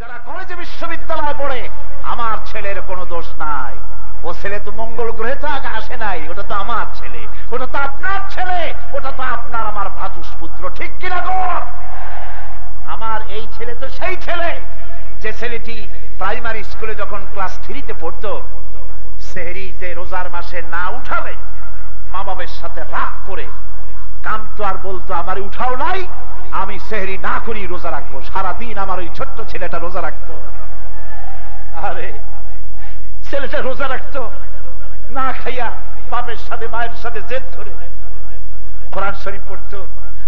যারা কলেজে বিশ্ববিদ্যালয়ে পড়ে আমার ছেলের কোনো দোষ নাই, ও ছেলে তো মঙ্গল গ্রহে তো আসে নাই, ওটা তো আমার ছেলে, ওটা তো আপনার ছেলে, ওটা তো আপনার আমার ভ্রাতুষ্পুত্র, ঠিক কিনা গো? আমার এই ছেলে তো সেই ছেলে যে ছেলেটি প্রাইমারি স্কুলে যখন ক্লাস 3-তে পড়তো, সেহরিতে রোজার মাসে না উঠালে মা বাবার সাথে রাগ করে কাঁদতো আর বলতো আমার উঠাও নাই, আমি সেহরি না করি রোজা রাখবো। সারাদিন আমার ওই ছোট্ট ছেলেটা রোজা রাখতো। আরে ছেলেটা রোজা রাখতো না খাইয়া, বাপের সাথে মায়ের সাথে জেদ ধরে কোরআন শরীফ পড়তো,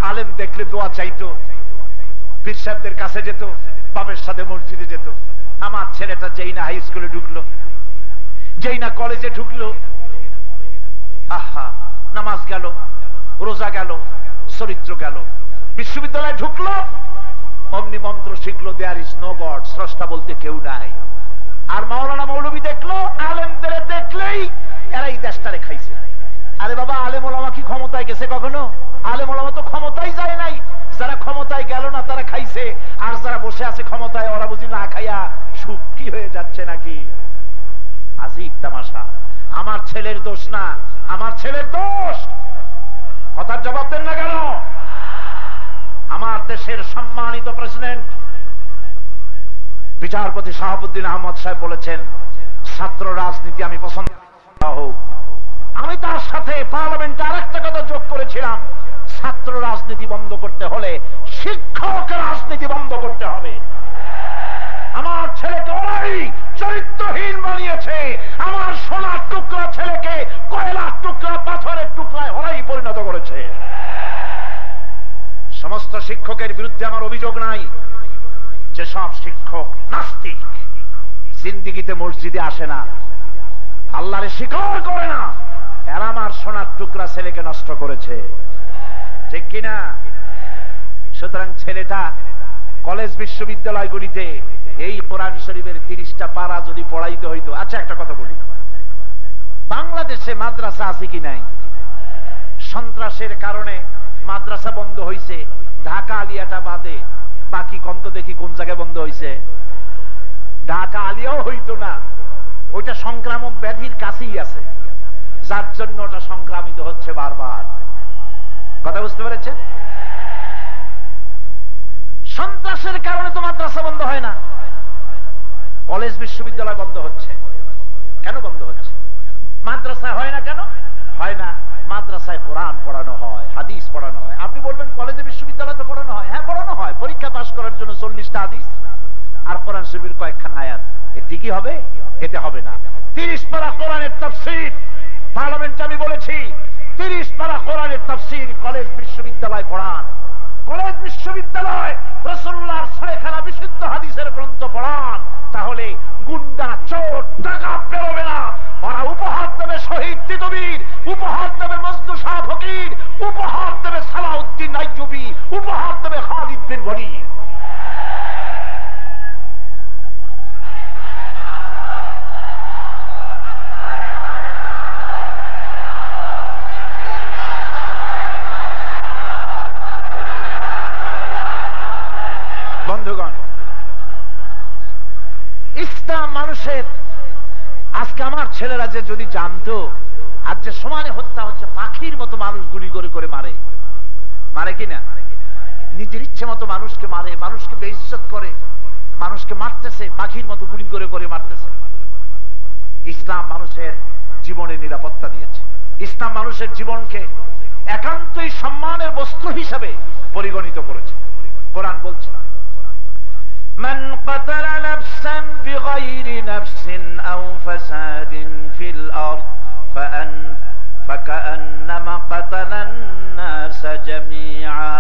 আলেম দেখলে দোয়া চাইতো, পীর সাহেবদের কাছে যেত, বাপের সাথে মসজিদে যেত। আমার ছেলেটা যেই না হাই স্কুলে ঢুকলো, যেই না কলেজে ঢুকলো, আহা, নামাজ গেল, রোজা গেল, চরিত্র গেল, বিশ্ববিদ্যালয়ে ঢুকলো, অমনি মন্ত্র শিখলো, দেয়ার ইজ নো গড, স্রষ্টা বলতে কেউ নাই। আর মাওলানা মৌলবী দেখলো, আলেমদের দেখলেই এরাই দেশটারে খাইছে। আরে বাবা, আলেম ওলামা কি ক্ষমতায় গেছে কখনো? আলেম ওলামা তো ক্ষমতায় যায় নাই। যারা ক্ষমতায় গেল না তারা খাইছে, আর যারা বসে আছে ক্ষমতায় ওরা বুঝি না খাইয়া সুখী হয়ে যাচ্ছে নাকি? আজীব তামাশা। আমার ছেলের দোষ না, আমার ছেলের দোষ। কথার জবাব দেন না কেন? আমার দেশের সম্মানিত প্রেসিডেন্ট বিচারপতি শাহাবুদ্দিন আহমদ সাহেব বলেছেন, ছাত্র রাজনীতি আমি পছন্দ হোক। আমি তার সাথে পার্লামেন্টে আরেকটা কথা যোগ করেছিলাম, ছাত্র রাজনীতি বন্ধ করতে হলে শিক্ষক রাজনীতি বন্ধ করতে হবে। আমার ছেলেকে ওরাই চরিত্রহীন বানিয়েছে, আমার সোনার টুকরা ছেলেকে কয়লার টুকরা, পাথরের টুকরায় ওরাই পরিণত করেছে। সমস্ত শিক্ষকের বিরুদ্ধে আমার অভিযোগ নাই, যেসব শিক্ষক নাস্তিক, জিন্দিগিতে মসজিদে আসে না, আল্লাহরে স্বীকার করে না, এরা আমার সোনার টুকরা ছেলেকে নষ্ট করেছে, ঠিক কিনা? সুতরাং ছেলেটা কলেজ বিশ্ববিদ্যালয়গুলিতে এই কোরআন শরীফের 30টা পারা যদি পড়াইতে হইতো। আচ্ছা, একটা কথা বলি, বাংলাদেশে মাদ্রাসা আছে কি নাই? সন্ত্রাসের কারণে মাদ্রাসা বন্ধ হয়েছে, ঢাকা আলিয়াটা বাদে বাকি কন্ত দেখি কোন জায়গায় বন্ধ হয়েছে? ঢাকা আলিয়াও হইতো না, ওইটা সংক্রামক ব্যাধির কাছেই আছে, যার জন্য ওটা সংক্রামিত হচ্ছে বারবার। কথা বুঝতে পেরেছেন? সন্ত্রাসের কারণে তো মাদ্রাসা বন্ধ হয় না, কলেজ বিশ্ববিদ্যালয় বন্ধ হচ্ছে। কেন বন্ধ হচ্ছে? মাদ্রাসায় হয় না কেন? হয় না, মাদ্রাসায় কোরআন পড়ানো হয়, হাদিস পড়ানো হয়। আপনি বলবেন কলেজে বিশ্ববিদ্যালয় তো পড়ানো হয়। হ্যাঁ, পড়ানো হয়, পরীক্ষা পাস করার জন্য 40টা হাদিস আর কোরআন শরীফের কয়েকখানা আয়াত। এতে কি হবে? এতে হবে না। 30 পারা কোরআনের তাফসীর পার্লামেন্টে আমি বলেছি, 30 পারা কোরআনের তাফসীর কলেজ বিশ্ববিদ্যালয় পড়ান। কলেজ বিশ্ববিদ্যালয় রাসূলুল্লাহর 6খানা বিশুদ্ধ হাদিসের গ্রন্থ পড়ান, তাহলে গুন্ডা, চোর, টাকা বেরোবে না। ওরা উপহার দেবে শহীদ তিতুমীর, উপহার দেবে মজনু শাহ ফকির, উপহার দেবে সালাউদ্দিন আইয়ুবী, উপহার দেবে খালিদ বিন ওয়ালিদ। বন্ধুগণ, ইসলাম মানুষের, আজকে আমার ছেলেরা যে যদি জানতো আজ যে সমানে হত্যা হচ্ছে, পাখির মতো মানুষ গুলি করে করে মারে, মারে কিনা? নিজের ইচ্ছে মতো মানুষকে মারে, মানুষকে বেইজ্জত করে, মানুষকে মারতেছে, পাখির মতো গুলি করে করে মারতেছে। ইসলাম মানুষের জীবনে নিরাপত্তা দিয়েছে। ইসলাম মানুষের জীবনকে একান্তই সম্মানের বস্তু হিসাবে পরিগণিত করেছে। কোরআন বলছে, من قتل نفسا بغير نفس أو فساد في الأرض فكأنما قتل الناس جميعا।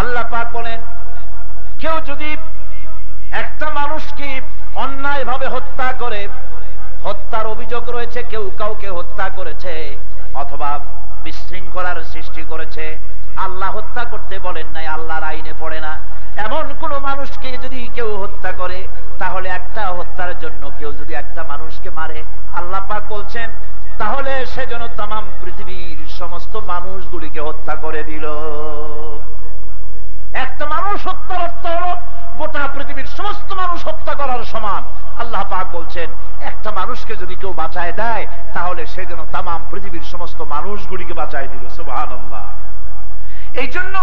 আল্লাহ পাক বলেন, কেউ যদি একটা মানুষকে অন্যায়ভাবে হত্যা করে, হত্যার অভিযোগ রয়েছে, কেউ কাউকে হত্যা করেছে অথবা বিশৃঙ্খলার সৃষ্টি করেছে, আল্লাহ হত্যা করতে বলেন নাই, আল্লাহর আইনে পড়ে না। এমন কোন মানুষকে যদি কেউ হত্যা করে, তাহলে একটা হত্যার জন্য কেউ যদি একটা মানুষকে মারে, আল্লাহ পাক বলছেন তাহলে সে যেন তামাম পৃথিবীর সমস্ত মানুষগুলিকে হত্যা করে দিল। একটা মানুষ হত্যার অর্থ হলো গোটা পৃথিবীর সমস্ত মানুষ হত্যা করার সমান। আল্লাহ পাক বলছেন একটা মানুষকে যদি কেউ বাঁচায় দেয় তাহলে সে যেন তামাম পৃথিবীর সমস্ত মানুষগুলিকে বাঁচায় দিল। সুবহানাল্লাহ। এই জন্য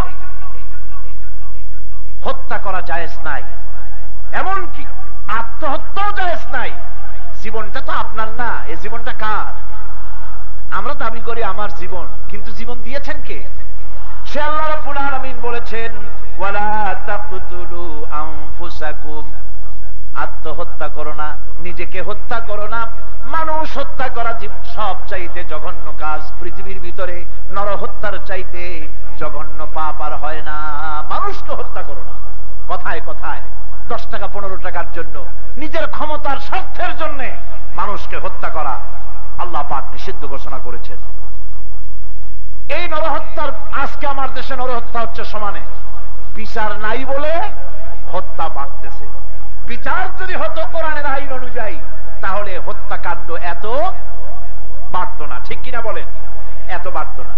হত্যা করা জায়েজ নাই, এমনকি আত্মহত্যাও জায়েজ নাই। জীবনটা তো আপনার না, এই জীবনটা কার? আমরা দাবি করি আমার জীবন, কিন্তু জীবন দিয়েছেন কে? সে আল্লাহ রাব্বুল আলামিন বলেছেন ওয়ালা তাকতুলু আনফুসাকুম, আত্মহত্যা করো না, নিজেকে হত্যা করো না। মানুষ হত্যা করা সবচাইতে জঘন্য কাজ। পৃথিবীর ভিতরে নরহত্যার চাইতে জঘন্য পাপ আর হয় না। মানুষকে হত্যা করো না। কথায় কথায় 10 টাকা 15 টাকার জন্য, নিজের ক্ষমতার স্বার্থের জন্য মানুষকে হত্যা করা আল্লাহ পাক নিষিদ্ধ ঘোষণা করেছেন। এই নরহত্যার, আজকে আমার দেশে নরহত্যা হচ্ছে সমানে। বিচার নাই বলে হত্যা বাড়তেছে। বিচার যদি হতো কোরআনের আইন অনুযায়ী তাহলে হত্যাকাণ্ড এত বাড়তো না। ঠিক কিনা বলেন? এত বাড়তো না।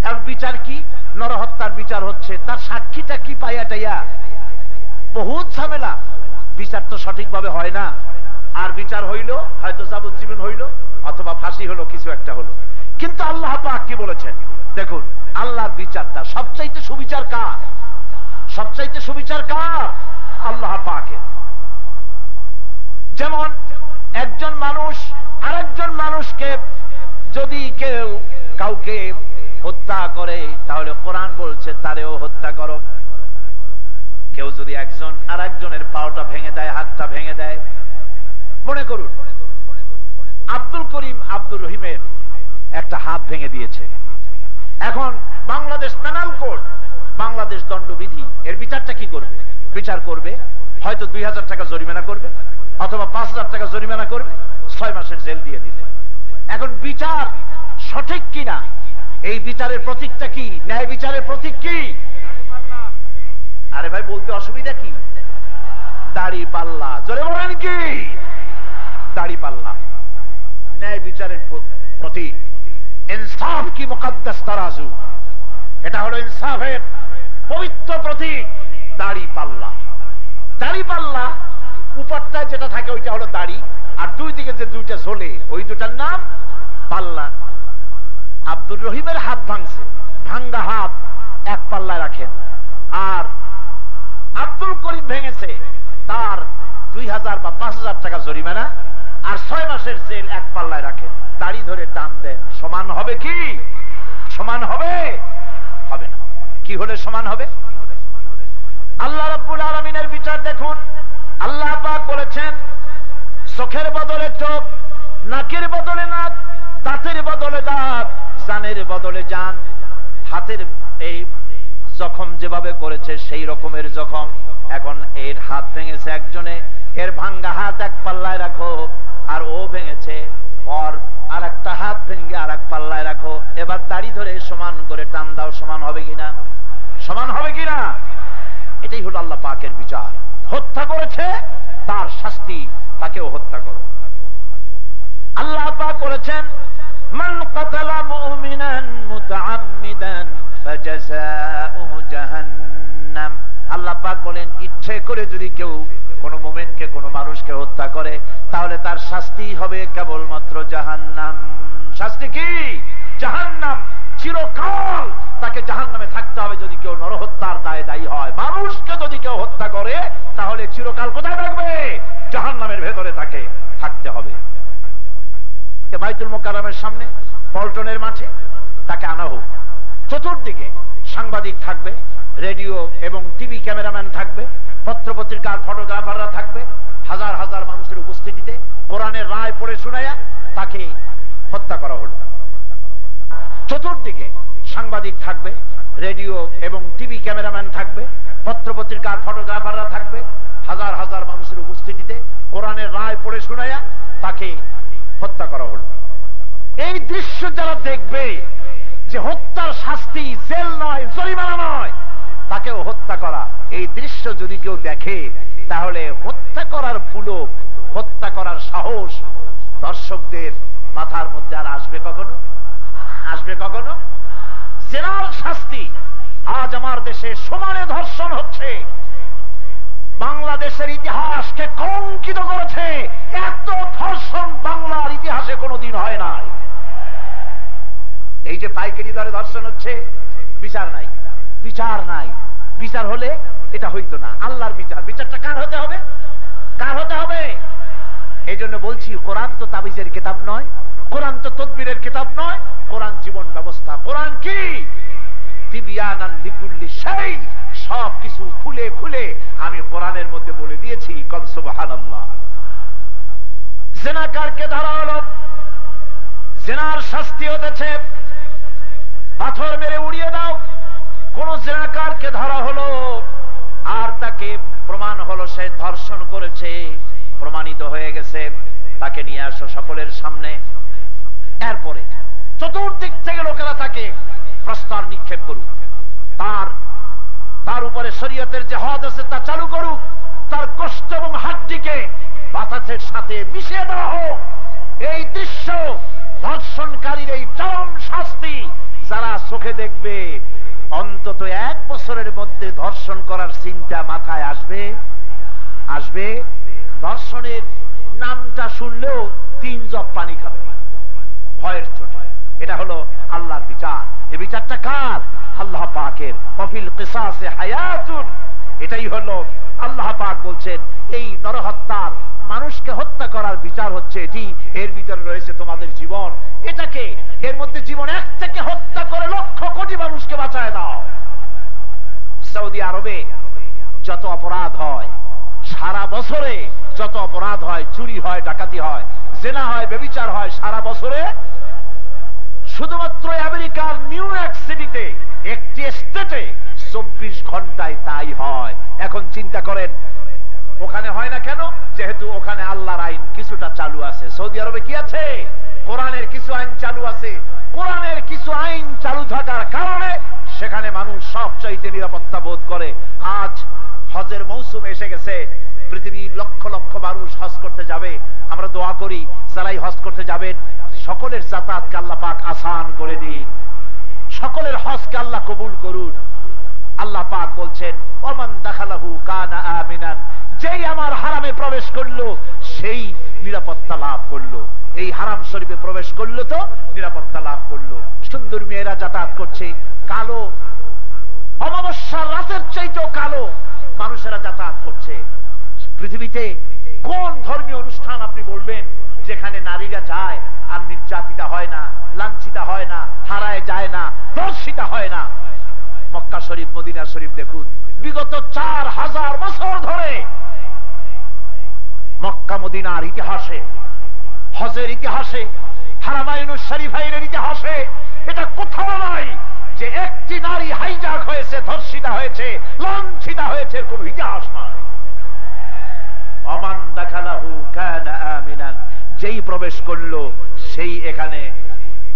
আর বিচার কি? নরহত্যার বিচার হচ্ছে তার সাক্ষীটা কি পাইয়া টাইয়া, বহুত ঝামেলা। বিচার তো সঠিকভাবে হয় না। আর বিচার হইল হয়তো যাবজ্জীবন হইল অথবা ফাঁসি হলো, কিছু একটা হলো। কিন্তু আল্লাহ পাক কি বলেছেন দেখুন, আল্লাহর বিচারটা সবচাইতে সুবিচার কার? সবচাইতে সুবিচার কার? আল্লাহ পাকের। যেমন একজন মানুষ আরেকজন মানুষকে যদি কেউ কাউকে হত্যা করে তাহলে কোরআন বলছে তারেও হত্যা করো। কেউ যদি একজন আরেকজনের পাওটা ভেঙে দেয়, হাতটা ভেঙে দেয়, মনে করুন আব্দুল করিম আব্দুর রহিমের একটা হাত ভেঙে দিয়েছে। এখন বাংলাদেশ পেনাল কোড, বাংলাদেশ দণ্ডবিধি এর বিচারটা কি করবে? বিচার করবে হয়তো 2000 টাকা জরিমানা করবে অথবা 5000 টাকা জরিমানা করবে, 6 মাসের জেল দিয়ে দিবে। এখন বিচার সঠিক কিনা, এই বিচারের প্রতীকটা কি? ন্যায় বিচারের প্রতীক কি? আরে ভাই বলতে অসুবিধা কি? দাড়ি পাল্লা। জোরে বলেন কি? দাড়ি পাল্লা ন্যায় বিচারের প্রতীক। ইনসাফ কি মুকদ্দাস তারাজু, এটা হলো ইনসাফের পবিত্র প্রতীক। দাড়ি পাল্লা, দাড়ি পাল্লা উপরটায় যেটা থাকে ওইটা হলো দাড়ি, আর দুই দিকে যে দুইটা ঝোলে ওই দুটার নাম পাল্লা। আব্দুর রহিমের হাত ভাঙছে, ভাঙ্গা হাত এক পাল্লায় রাখেন। আর আব্দুল করিম ভেঙেছে, তার 2000 বা 5000 টাকা জরিমানা আর 6 মাসের জেল এক পাল্লায় রাখেন। দাড়ি ধরে টান দেন, সমান হবে কি? সমান হবে? হবে না। কি হলে সমান হবে? আল্লাহ রাব্বুল আলামিনের বিচার দেখুন। আল্লাহ পাক বলেছেন চোখের বদলে চোখ, নাকের বদলে নাক, দাঁতের বদলে দাঁত, জানের বদলে জান। হাতের এই জখম যেভাবে করেছে সেই রকমের জখম। এখন এর হাত ভেঙেছে একজনে, এর ভাঙ্গা হাত এক পাল্লায় রাখো, আর ও ভেঙেছে ওর আর একটা হাত ভেঙে আর এক পাল্লায় রাখো। এবার দাড়ি ধরে সমান করে টান দাও, সমান হবে কিনা? সমান হবে কিনা? এটাই হলো আল্লাহ পাকের বিচার। হত্যা করেছে তার শাস্তি, তাকেও হত্যা করো। আল্লাহ পাক বলেছেন মান কাতালা মুমিনান মুতাআম্মিদান ফাজাযাউহু জাহান্নাম। আল্লাহ পাক বলেন ইচ্ছে করে যদি কেউ কোনো মুমিনকে, কোনো মানুষকে হত্যা করে তাহলে তার শাস্তি হবে কেবলমাত্র জাহান্নাম। শাস্তি কি? জাহান্নাম। চিরকাল তাকে জাহান্নামে থাকতে হবে যদি কেউ নরহত্যার দায়ে দায়ী হয়। মানুষকে যদি কেউ হত্যা করে তাহলে চিরকাল কোথায় থাকবে? জাহান্নামের ভেতরে তাকে থাকতে হবে। বাইতুল মুকাররমের সামনে পল্টনের মাঠে তাকে আনা হোক। চতুর্দিকে সাংবাদিক থাকবে, রেডিও এবং টিভি ক্যামেরাম্যান থাকবে, পত্রপত্রিকার ফটোগ্রাফাররা থাকবে। হাজার হাজার মানুষের উপস্থিতিতে কোরআনের রায় পড়ে শোনায়া তাকে হত্যা করা হলো। চতুর্দিকে সাংবাদিক থাকবে, রেডিও এবং টিভি ক্যামেরাম্যান থাকবে, পত্রপত্রিকার ফটোগ্রাফাররা থাকবে। হাজার হাজার মানুষের উপস্থিতিতে কোরআনের রায় পড়ে শোনায়া তাকে হত্যা করা হলো। এই দৃশ্য যারা দেখবে যে হত্যার শাস্তি জেল নয়, জরিমানা নয়, তাকেও হত্যা করা, এই দৃশ্য যদি কেউ দেখে তাহলে হত্যা করার পুলক, হত্যা করার সাহস দর্শকদের মাথার মধ্যে আর আসবে কখনো? আসবে কখনো? জেনার শাস্তি আজ আমার দেশে সমানে ধর্ষণ হচ্ছে। বাংলাদেশের ইতিহাসকে কলঙ্কিত করেছে। এত ধর্ষণ বাংলার ইতিহাসে কোনোদিন হয় নাই। এই যে পাইকারি দরে ধর্ষণ হচ্ছে, বিচার নাই, বিচার নাই। বিচার হলে এটা হইতো না। আল্লাহর বিচার, বিচারটা কার হতে হবে? কার হতে হবে? এই জন্য বলছি, কোরআন তো তাবিজের কিতাব নয়, কোরআন তো তদবিরের কিতাব নয়, কোরআন জীবন ব্যবস্থা। কোরআন কি? তিবিয়ানান লিকুল্লি শাই, সব কিছু খুলে খুলে আমি কোরআনের মধ্যে বলে দিয়েছি। কম সুবহানাল্লাহ। জিনাকারকে ধরা হলো, জিনার শাস্তি হতেছে পাথর মেরে উড়িয়ে দাও। কোন জিনাকারকে ধরা হলো আর তাকে প্রমাণ হলো সে ধর্ষণ করেছে, প্রমাণিত হয়ে গেছে, তাকে নিয়ে আসো সকলের সামনে। এরপরে চতুর্দিক থেকে লোকেরা তাকে প্রস্তর নিক্ষেপ করুক, তার উপরে শরীয়তের যে হদ আছে তা চালু করুক, তার গোশত এবং হাড্ডিকে বাতাসের সাথে মিশিয়ে দেওয়া হোক। এই দৃশ্য, ধর্ষণকারীর এই চরম শাস্তি যারা চোখে দেখবে, অন্তত 1 বছরের মধ্যে ধর্ষণ করার চিন্তা মাথায় আসবে। আসবে ধর্ষণের নামটা শুনলেও 3 জগ পানি খাবে ভয়ের চোটে। এটা হলো আল্লাহর বিচার। এই বিচারটা কার? আল্লাহ পাকের। ওয়াফিল কিসাসে হায়াতুন, এটাই হলো আল্লাহ পাক বলছেন এই নরহত্যার, মানুষকে হত্যা করার বিচার হচ্ছে এটি। এর ভিতরে রয়েছে তোমাদের জীবন। এটাকে, এর মধ্যে জীবন এক থেকে হত্যা করে লক্ষ কোটি মানুষকে বাঁচায় দাও। সৌদি আরবে যত অপরাধ হয়, সারা বছরে যত অপরাধ হয়, চুরি হয়, ডাকাতি হয়, জেনা হয়, ব্যভিচার হয়, সারা বছরে শুধুমাত্র আমেরিকার নিউ ইয়র্ক সিটিতে একটি স্টেটে 24 ঘন্টায় তাই হয়। এখন চিন্তা করেন ওখানে হয় না কেন? যেহেতু ওখানে আল্লাহর আইন কিছুটা চালু আছে। সৌদি আরবে কি আছে? কোরআনের কিছু আইন চালু আছে। কোরআনের কিছু আইন চালু থাকার কারণে সেখানে মানুষ সবচাইতে নিরাপত্তা বোধ করে। আজ হজের মৌসুম এসে গেছে, পৃথিবীর লক্ষ লক্ষ মানুষ হজ করতে যাবে। আমরা দোয়া করি যারাই হজ করতে যাবেন সকলের যাতায়াতকে আল্লাহ পাক আসান করে দিন, সকলের হজকে আল্লাহ কবুল করুন। আল্লাহ পাক বলছেন ওমান দাখালাহু কানা আমিনান, যেই আমার হারামে প্রবেশ করলো সেই নিরাপত্তা লাভ করলো। এই হারাম শরীফে প্রবেশ করলো তো নিরাপত্তা লাভ করলো। সুন্দর মেয়েরা যাতায়াত করছে, কালো অমাবস্যার রাতের চাইতেও কালো মানুষেরা যাতায়াত করছে। পৃথিবীতে কোন ধর্মীয় অনুষ্ঠান আপনি বলবেন যেখানে নারীরা যায় আর নির্যাতিতা হয় না, লাঞ্ছিতা হয় না, হারায় যায় না, ধর্ষিতা হয় না? মক্কা শরীফ, মদিনা শরীফ দেখুন, বিগত 4000 বছর ধরে মক্কা মদিনার ইতিহাসে, হজের ইতিহাসে, হারামাইনুস শরীফাইনের ইতিহাসে এটা কোথাও নাই যে একটি নারী হাইজাক হয়েছে, ধর্ষিতা হয়েছে, লাঞ্ছিতা হয়েছে, কোন ইতিহাস নাই। ওমান দাখালাহু কানা আমিনান, যেই প্রবেশ করলো সেই এখানে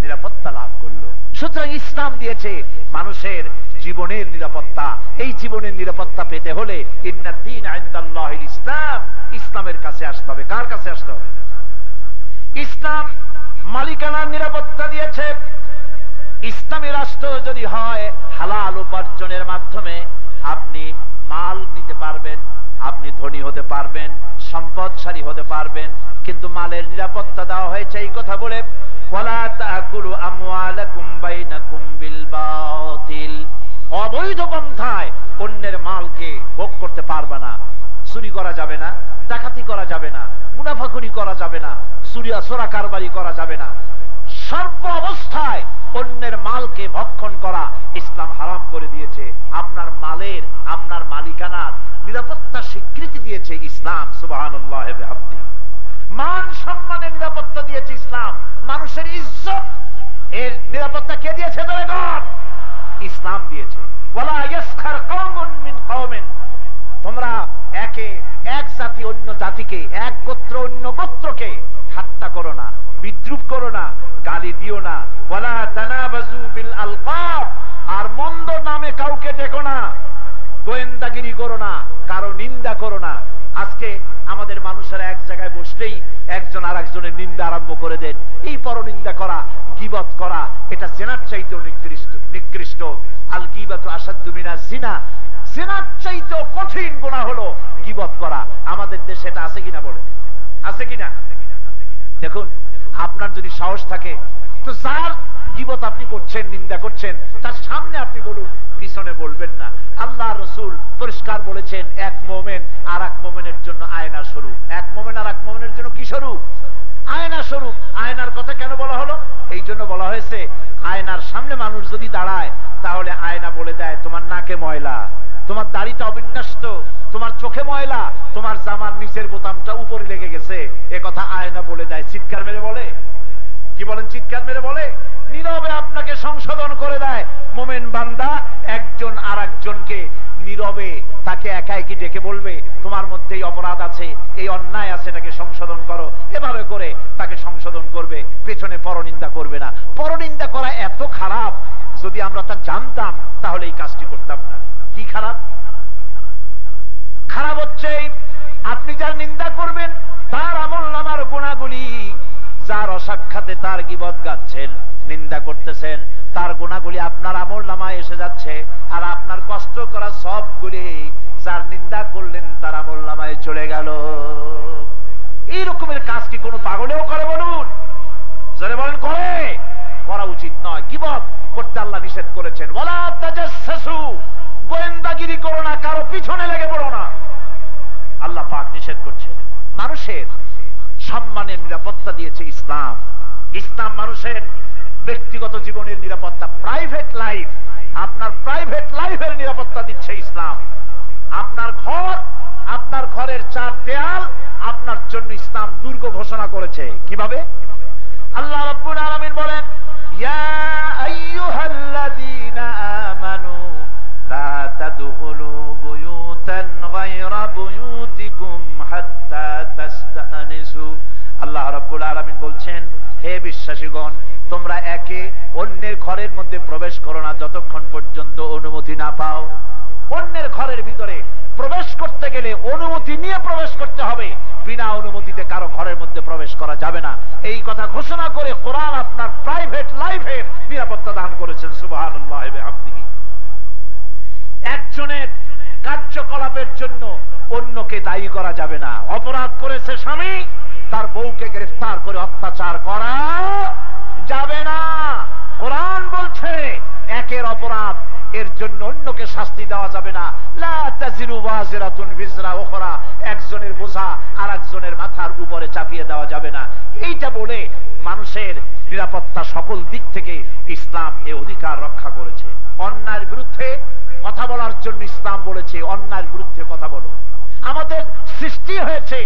নিরাপত্তা লাভ করলো। সুতরাং ইসলাম দিয়েছে মানুষের জীবনের নিরাপত্তা। এই জীবনের নিরাপত্তা পেতে হলে ইন্নাদ-দীন ইনদাল্লাহিল ইসলাম, ইসলামের কাছে আসতে হবে। কার কাছে আসতে হবে? ইসলাম মালিকানার নিরাপত্তা দিয়েছে। ইসলামী রাষ্ট্র যদি হয়, হালাল উপার্জনের মাধ্যমে আপনি মাল নিতে পারবেন, আপনি ধনী হতে পারবেন, সম্পদশালী হতে পারবেন, কিন্তু মালের নিরাপত্তা দেওয়া হয়েছে এই কথা বলে ওয়ালা তাকুলু আমওয়ালাকুম বাইনাকুম বিল বাতিল, অবৈধ পন্থায় অন্যের মালকে ভোগ করতে পারবে না। চুরি করা যাবে না, ডাকাতি করা যাবে না, মুনাফাখুরি করা যাবে না, চোরা কারবারি করা যাবে না। সর্ব অবস্থায় অন্যের মালকে ভক্ষণ করা ইসলাম হারাম করে দিয়েছে। আপনার মালের, আপনার মালিকানার নিরাপত্তা স্বীকৃতি দিয়েছে ইসলাম। সুবহানাল্লাহ ওয়া বিহামদিহি। মান সম্মানের নিরাপত্তা দিয়েছে ইসলাম। মানুষের ইজ্জত এর নিরাপত্তা কে দিয়েছে? ইসলাম দিয়েছে। ওয়ালা ইয়াসখার কওমুন মিন কওমিন, তোমরা এক জাতি অন্য জাতিকে, এক গোত্র অন্য গোত্রকে ঠাট্টা করো না, বিদ্রুপ করো না, গালি দিও না। ওয়ালা তানাবাজু বিল আলকাব, আর মন্দ নামে কাউকে ডেকো না, গোয়েন্দাগিরি করো না, কারো নিন্দা করো না। আজকে আমাদের মানুষেরা এক জায়গায় বসলেই একজন আর একজনের নিন্দা আরম্ভ করে দেন। এই পরনিন্দা করা, গীবত করা, এটা জিনার চাইতেও নিকৃষ্ট। আল গীবাতু আশাদ্দু মিনাজ জিনা, জিনার চাইতে কঠিন গুনাহ হলো গীবত করা। আমাদের দেশে এটা আছে কিনা বলেন, আছে কিনা? দেখুন, আপনার যদি সাহস থাকে তো যার গীবত আপনি করছেন, নিন্দা করছেন, তার সামনে আপনি বলুন, পিছনে বলবেন না। আল্লাহ রাসূল পরিষ্কার বলেছেন, এক মুমিন আর এক মুমিনের জন্য আয়না স্বরূপ। এক মুমিন আর এক মুমিনের জন্য কি স্বরূপ? আয়না স্বরূপ। আয়নার কথা কেন বলা হলো? এই জন্য বলা হয়েছে, আয়নার সামনে মানুষ যদি দাঁড়ায় তাহলে আয়না বলে দেয় তোমার নাকে ময়লা, তোমার দাড়িটা অবিন্যস্ত, তোমার চোখে ময়লা, তোমার জামার নিচের বোতামটা উপরে লেগে গেছে। এ কথা আয়না বলে দেয়। চিৎকার মেরে বলে, কি বলেন? চিৎকার মেরে বলে, নীরবে আপনাকে সংশোধন করে দেয়। মুমিন বান্দা একজন আর একজনকে নীরবে তাকে একা একই ডেকে বলবে তোমার মধ্যে এই অপরাধ আছে, এই অন্যায় আছে, এটাকে সংশোধন করো। এভাবে করে তাকে সংশোধন করবে, পেছনে পরনিন্দা করবে না। পরনিন্দা করা এত খারাপ, যদি আমরা তা জানতাম তাহলে এই কাজটি করতাম না। কি খারাপ? খারাপ হচ্ছে আপনি যার নিন্দা করবেন তার আমলনামার গুনাহগুলি, যার অসাক্ষাতে তার গীবত গাচ্ছেন, নিন্দা করতেছেন, তার গুনাহগুলি আপনার আমলনামায় এসে যাচ্ছে, আর আপনার কষ্ট করা সবগুলি যার নিন্দা করলেন তার আমলনামায় চলে গেল। এই রকমের কাজ কি কোনো পাগলেও করে বলুন? যারা বলেন করে, করা উচিত নয়। গীবত করতে আল্লাহ নিষেধ করেছেন, ওয়ালা তাজাসসু, গোয়েন্দাগিরি করো না, কারো পিছনে লেগে পড়ো না, আল্লাহ পাক নিষেধ করছেন। মানুষের সম্মানের নিরাপত্তা দিয়েছে ইসলাম। ইসলাম মানুষের ব্যক্তিগত জীবনের নিরাপত্তা, প্রাইভেট লাইফ, আপনার প্রাইভেট লাইফের নিরাপত্তা দিচ্ছে ইসলাম। আপনার ঘর, আপনার ঘরের চার দেয়াল আপনার জন্য ইসলাম দুর্গ ঘোষণা করেছে। কিভাবে? আল্লাহ রাব্বুল আলামিন বলেন, ইয়া আইয়ুহাল্লাযীনা আমানু লা তাদখুলু বুয়ুতান গায়রা বুয়ুতিকুম হাত্তা তাস্তানিসু। আল্লাহ রাব্বুল আলামিন বলছেন, হে বিশ্বাসীগণ, তোমরা একে অন্যের ঘরের মধ্যে প্রবেশ করো না যতক্ষণ পর্যন্ত অনুমতি না পাও। অন্যের ঘরের ভিতরে প্রবেশ করতে গেলে অনুমতি নিয়ে প্রবেশ করতে হবে, বিনা অনুমতিতে কারো ঘরের মধ্যে প্রবেশ করা যাবে না। এই কথা ঘোষণা করে কোরআন আপনার প্রাইভেট লাইফের নিরাপত্তা দান করেছেন। সুবহানাল্লাহ ওয়া বিহামদিহি। একজনের কার্যকলাপের জন্য অন্যকে দায়ী করা যাবে না। অপরাধ করেছে স্বামী, তার বউকে গ্রেফতার করে অত্যাচার করা যাবে না। কোরআন বলছে একের অপরাধ এর জন্য অন্যকে শাস্তি দেওয়া যাবে না। লা তাজিরু ওয়াজিরাতুন বিজরা উখরা, একজনের বোঝা আর একজনের মাথার উপরে চাপিয়ে দেওয়া যাবে না। এইটা বলে মানুষের নিরাপত্তা সকল দিক থেকে ইসলাম এই অধিকার রক্ষা করেছে। অন্যায়ের বিরুদ্ধে কথা বলার জন্য ইসলাম বলেছে অন্যায়ের বিরুদ্ধে কথা বলো। আমাদের সৃষ্টি হয়েছে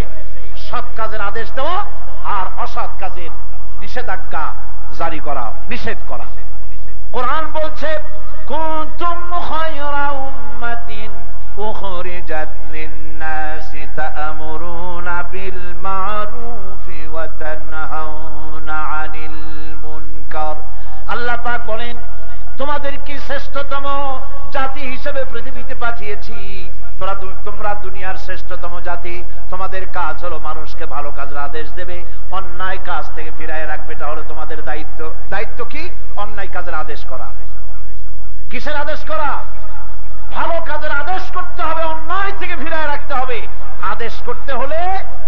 সৎ কাজের আদেশ দেওয়া আর অসৎ কাজের নিষেধাজ্ঞা জারি করা, নিষেধ করা। কোরআন বলছে, কুনতুম খায়রা উম্মাতিন উখরিজাত লিন-নাসি তা'মুরুনা বিল মা'রুফি ওয়া তানহাউনা আনিল মুনকার। আল্লাহ পাক বলেন, তোমাদেরকে শ্রেষ্ঠতম জাতি হিসেবে পৃথিবীতে পাঠিয়েছি। তোমরা দুনিয়ার শ্রেষ্ঠতম জাতি। তোমাদের কাজ হলো মানুষকে ভালো কাজের আদেশ দেবে, অন্যায় কাজ থেকে ফিরায় রাখবে। এটা হলো তোমাদের দায়িত্ব। দায়িত্ব কি? অন্যায় কাজের আদেশ করা। কিসের আদেশ করা? ভালো কাজের আদেশ করতে হবে, অন্যায় থেকে ফিরায় রাখতে হবে। আদেশ করতে হলে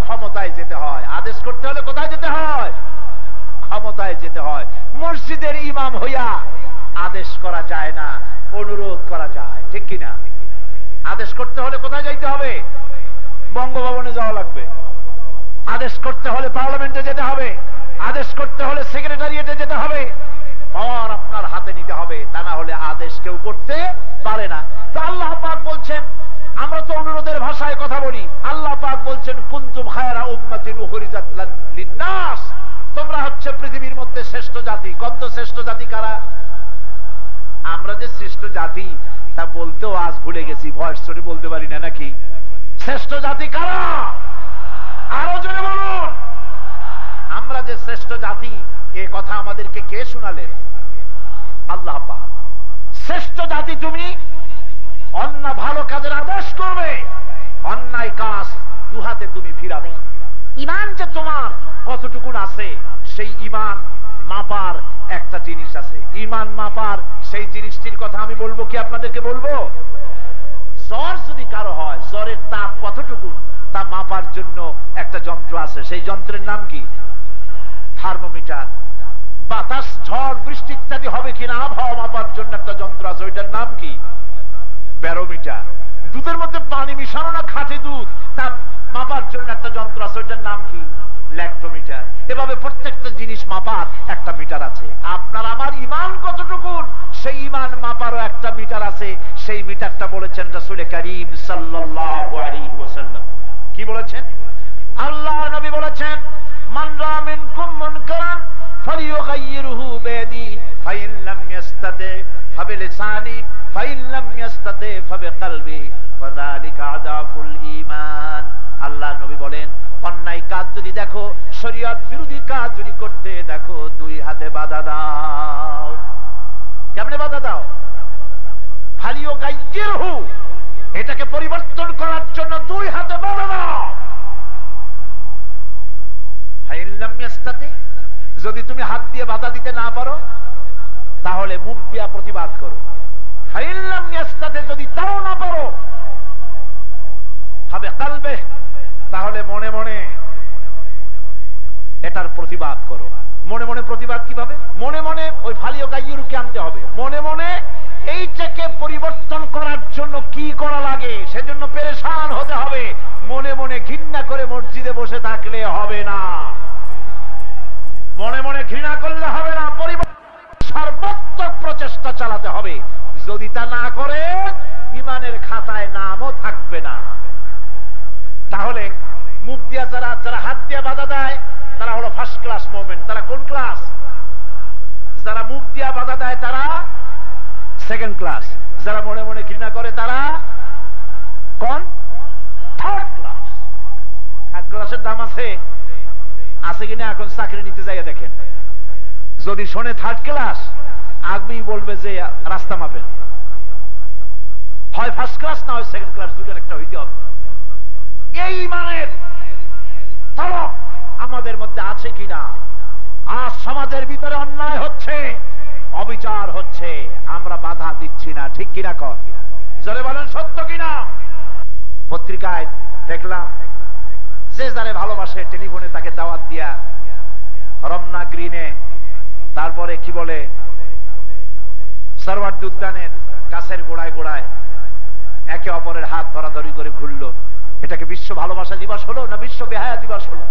ক্ষমতায় যেতে হয়। আদেশ করতে হলে কোথায় যেতে হয়? ক্ষমতায় যেতে হয়। মসজিদের ইমাম হইয়া আদেশ করা যায় না, অনুরোধ করা যায়, ঠিক কিনা? আদেশ করতে হলে কোথায় যাইতে হবে? বঙ্গভবনে যাওয়া লাগবে। আদেশ করতে হলে পার্লামেন্টে যেতে হবে। আদেশ করতে হলে সেক্রেটারিয়েটে যেতে হবে। পাওয়ার আপনার হাতে নিতে হবে, তা না হলে আদেশ কেউ করতে পারে না। তো আল্লাহ পাক বলছেন, আমরা তো অনুরোধের ভাষায় কথা বলি। আল্লাহ পাক বলছেন, কুনতুম খায়রা উম্মাতিন উখরিজাত লিন-নাস, তোমরা হচ্ছে পৃথিবীর মধ্যে শ্রেষ্ঠ জাতি। কত শ্রেষ্ঠ জাতি কারা? আমরা যে শ্রেষ্ঠ জাতি তা বলতেও আজ ভুলে গেছি, ভয়েস চটে বলতে পারি না নাকি? শ্রেষ্ঠ জাতি কারা? আরো জোরে বলুন। আমরা যে শ্রেষ্ঠ জাতি এ কথা আমাদেরকে কে শোনালেন? আল্লাহ পাক। শ্রেষ্ঠ জাতি তুমি, অন্যায় ভালো কাজের আদেশ করবে, অন্যায় কাজ দুহাতে তুমি ফিরাবে। ঈমান যে তোমার কতটুকুন আছে সেই ঈমান মাপার একটা জিনিস আছে। ঈমান মাপার সেই জিনিসটির কথা আমি বলবো কি আপনাদেরকে বলবো? জ্বর যদি কারো হয়, জ্বরের তাপ কতটুকু তা মাপার জন্য একটা যন্ত্র আছে। সেই যন্ত্রের নাম কি? থার্মোমিটার। বাতাস, ঝড়, বৃষ্টি ইত্যাদি হবে কিনা আবহাওয়া মাপার জন্য একটা যন্ত্র আছে, ওইটার নাম কি? ব্যারোমিটার। দুধের মধ্যে পানি মিশানো না খাঁটি দুধ, তা মাপার জন্য একটা যন্ত্র আছে, ওইটার নাম কি? ল্যাক্টোমিটার। এভাবে প্রত্যেকটা জিনিস মাপার একটা মিটার আছে। আপনার আমার ঈমান কতটুকু সেই ঈমান মাপারও একটা মিটার আছে। সেই মিটারটা বলেছেন রাসূল করিম সাল্লাল্লাহু আলাইহি ওয়াসাল্লাম। কি বলেছেন? আল্লাহর নবী বলেছেন, মান রা মিনকুম মুনকারান ফালিয়ুগাইয়িরহু বিয়াদি ফাইন লাম ইয়াস্তাতি ফাবিলিসানি ফাইন লাম ইয়াস্তাতি ফাবিকলবি ফাযালিকা আদাফুল ঈমান। আল্লাহর নবী বলেন, অন্যায় কাজ যদি দেখো, শরীয়ত বিরোধী কাজ যদি করতে দেখো, দুই হাতে বাধা দাও। কেমনে বাধা দাও? ফালিয়ুগাইয়িরহু, এটাকে পরিবর্তন করার জন্য দুই হাতে বাধা দাও। ফাইন লাম ইয়াস্তাতি, যদি তুমি হাত দিয়ে বাধা দিতে না পারো তাহলে মুখ দিয়ে প্রতিবাদ করো। ফাইন লাম ইয়াস্তাতি, যদি তাও না পারো ফাবিকলবি, তাহলে মনে মনে এটার প্রতিবাদ করো। মনে মনে প্রতিবাদ কিভাবে? মনে মনে ওই ফালিয়ুগাইয়িরহুকে আনতে হবে। মনে মনে এইটাকে পরিবর্তন করার জন্য কি করা লাগে সেজন্য পেরেশান হতে হবে। মনে মনে ঘৃণা করে মসজিদে বসে থাকলে হবে না, মনে মনে ঘৃণা করলে হবে না, সর্বাত্মক প্রচেষ্টা চালাতে হবে। যদি তা না করে ঈমানের খাতায় নামও থাকবে না। তাহলে মুখ দিয়া যারা হাত দিয়ে বাধা দেয় তারা হলো ফার্স্ট ক্লাস মুমিন। তারা কোন ক্লাস? যারা মুখ দিয়া বাধা দেয় তারা সেকেন্ড ক্লাস। যারা মনে মনে ঘৃণা করে তারা কোন? Third class. থার্ড ক্লাসের দাম আছে আছে কিনা এখন চাকরি নিতে যাইয়া দেখেন। যদি শোনে থার্ড ক্লাস, আগেই বলবে যে রাস্তা মাপেন, হয় ফার্স্ট ক্লাস না হয় সেকেন্ড ক্লাস, দুটোর একটা হইতে হবে। এই ঈমানের তলব আমাদের মধ্যে আছে কিনা? আজ সমাজের ভিতরে অন্যায় হচ্ছে, অবিচার হচ্ছে, আমরা বাধা দিচ্ছি না, ঠিক কিনা কর? জোরে বলেন সত্য কিনা? পত্রিকায় দেখলাম যে যারে ভালোবাসে টেলিফোনে তাকে দাওয়াত দিয়া রমনা গ্রিনে, তারপরে কি বলে সরওয়ার্দী উদ্যানের গাছের গোড়ায় গোড়ায় একে অপরের হাত ধরাধরি করে ঘুরলো। এটাকে বিশ্ব ভালোবাসা দিবস হলো না বিশ্ব বেহায়া দিবস হলো?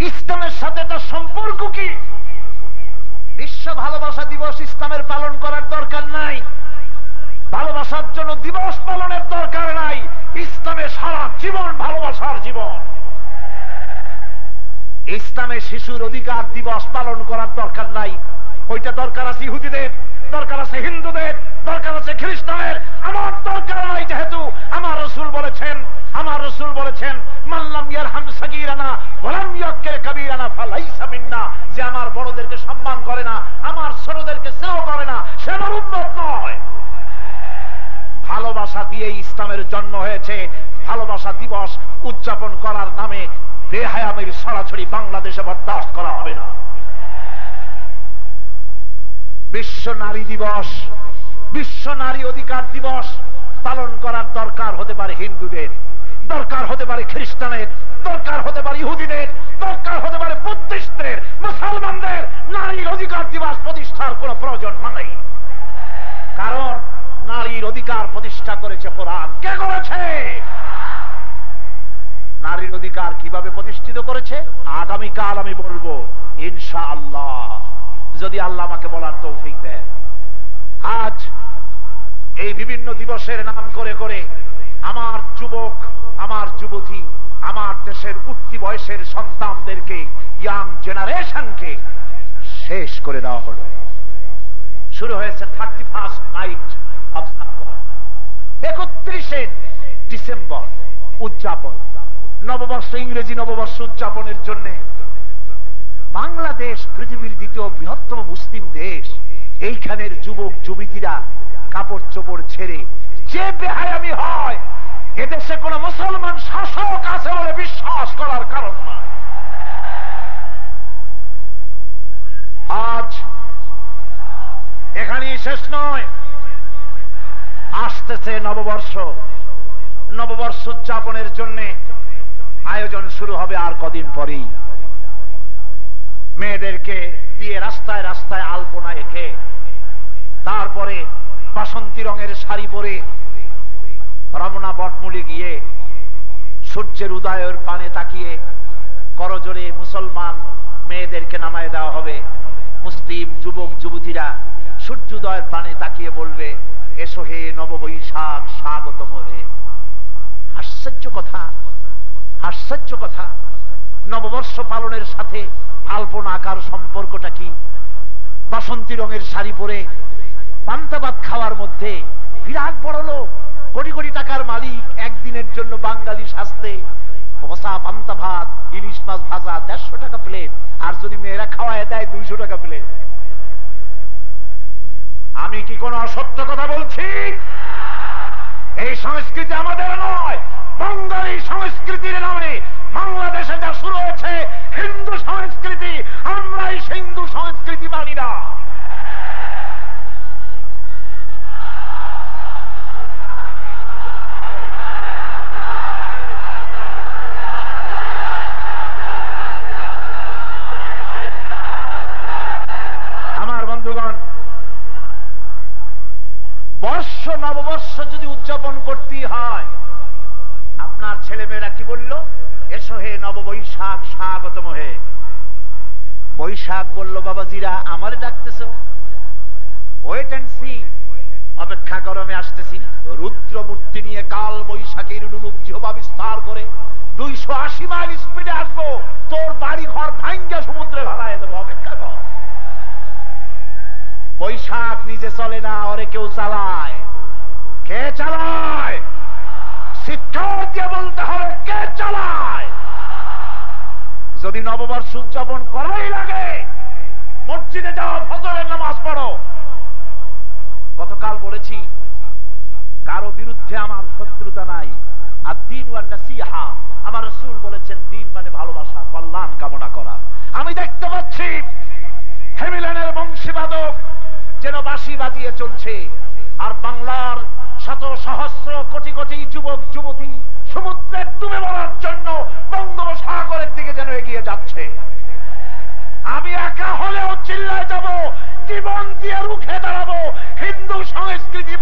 ইসলামের সাথে তার সম্পর্ক কি? বিশ্ব ভালোবাসা দিবস ইসলামের পালন করার দরকার নাই, ভালোবাসার জন্য দিবস পালনের দরকার নাই। ইসলামে সারা জীবন ভালোবাসার জীবন। ইসলামে শিশুর অধিকার দিবস পালন করার দরকার নাই, ওইটা দরকার আছে ইহুদিদের, দরকার আছে হিন্দুদের, দরকার আছে খ্রিস্টানের। আমার দরকার নাই, যেহেতু আমার রাসূল বলেছেন মান লাম ইয়ারহাম সাগীরানা ওয়া লাম ইয়াকির কাবীরানা ফালাইসা মিন্না, যে আমার বড়দেরকে সম্মান করে না, আমার ছোটদেরকে স্নেহ করে না, সে আমার উম্মত নয়। ভালোবাসা দিয়ে ইসলামের জন্ম হয়েছে। ভালোবাসা দিবস উদযাপন করার নামে বেহায়ামির সরাসরি বাংলাদেশে বরদাস্ত করা হবে না। বিশ্ব নারী দিবস, বিশ্ব নারী অধিকার দিবস পালন করার দরকার হতে পারে হিন্দুদের, দরকার হতে পারে খ্রিস্টানের, দরকার হতে পারে ইহুদিদের, দরকার হতে পারে বুদ্ধিস্টদের, মুসলমানদের। নারীর অধিকার দিবস প্রতিষ্ঠার কোন প্রয়োজন নাই, কারণ নারীর অধিকার প্রতিষ্ঠা করেছে কোরআন। কে করেছে? নারীর অধিকার কিভাবে প্রতিষ্ঠিত করেছে আগামীকাল আমি বলবো ইনশাআল্লাহ, যদি আল্লাহ আমাকে বলার তৌফিক দেন। আজ এই বিভিন্ন দিবসের নাম করে করে আমার যুবক, আমার যুবতী, আমার দেশের উঠতি বয়সের সন্তানদেরকে, ইয়াং জেনারেশনকে শেষ করে দেওয়া হলো। শুরু হয়েছে 31st নাইট অবজার্ভ করা, 31শে ডিসেম্বর উদযাপন, নববর্ষ, ইংরেজি নববর্ষ উদযাপনের জন্য। বাংলাদেশ পৃথিবীর দ্বিতীয় বৃহত্তম মুসলিম দেশ, এইখানের যুবক যুবতীরা কাপড় চোপড় ছেড়ে যে বেহায়ামি হয়, এদেশে কোন মুসলমান শাসক আছে বলে বিশ্বাস করার কারণ নয়। আজ এখানেই শেষ নয়, আসতেছে নববর্ষ। নববর্ষ উদযাপনের জন্য আয়োজন শুরু হবে আর কদিন পরেই। মেয়েদেরকে দিয়ে রাস্তায় রাস্তায় আলপনা এঁকে, তারপরে বাসন্তী রঙের শাড়ি পরে রমনা বটমূলে গিয়ে সূর্যের উদয়ের পানে তাকিয়ে করজোড়ে মুসলমান মেয়েদেরকে নামায় দেওয়া হবে। মুসলিম যুবক যুবতীরা সূর্যোদয়ের পানে তাকিয়ে বলবে, এসো হে নববৈশাখ স্বাগতম হে। আশ্চর্য কথা, আশ্চর্য কথা। নববর্ষ পালনের সাথে আলপনা আঁকার সম্পর্কটা কি? বাসন্তী রঙের শাড়ি পরে পান্তা ভাত খাওয়ার মধ্যে বিরাট বড় লোক, কোটি কোটি টাকার মালিক, একদিনের জন্য বাঙালি সাজতে বসা পান্তা ভাত, ইলিশ মাছ ভাজা 150 টাকা প্লেট, আর যদি মেয়েরা খাওয়ায় দেয় 200 টাকা প্লেট। আমি কি কোনো অসত্য কথা বলছি? এই সংস্কৃতি আমাদের নয়, বাঙালি সংস্কৃতির নামে বাংলাদেশে যা শুরু হয়েছে হিন্দু সংস্কৃতি, আমরাই হিন্দু সংস্কৃতি মানি না। আমার বন্ধুগণ, নববর্ষ যদি উদযাপন করতে হয়, আপনার ছেলেমেয়েরা কি বলল? এসো হে নববৈশাখ স্বাগতম হে। বৈশাখ বলল, বাবাজিরা আমারে ডাকতেছ? ওয়েট এন্ড সি, অপেক্ষা গরমে আসতেছি। রুদ্র মূর্তি নিয়ে কাল বৈশাখীর রূপ জিহ্বা বিস্তার করে 280 মাইল স্পিডে আসবো, তোর বাড়ি ঘর ভাঙ্গা সমুদ্রে ভাড়ায় দেবো, অপেক্ষা কর। বৈশাখ নিজে চলে না, ওরে কেউ চালায়। কে চালায়? শিক্ষা দিয়ে বলতে হবে কে চালায়। যদি নববর্ষ উদযাপন করাই লাগে, মসজিদে যাও, ফজরের নামাজ পড়ো। গতকাল বলেছি, কারো বিরুদ্ধে আমার শত্রুতা নাই। আর দ্বীন ওয়ান নাসিহা, আমার রাসূল বলেছেন দ্বীন মানে ভালোবাসা, কল্যাণ কামনা করা। আমি দেখতে পাচ্ছি হেমিলেনের বংশীবাদক যেন বাঁশি বাজিয়ে চলছে, আর বাংলার শত সহস্র কোটি কোটি যুবক যুবতী সমুদ্রে ডুবে মরার জন্য বঙ্গোপসাগরের দিকে যেন এগিয়ে যাচ্ছে। আমি একা হলেও চিল্লায় যাব, জীবন দিয়ে রুখে দাঁড়াবো। হিন্দু সংস্কৃতি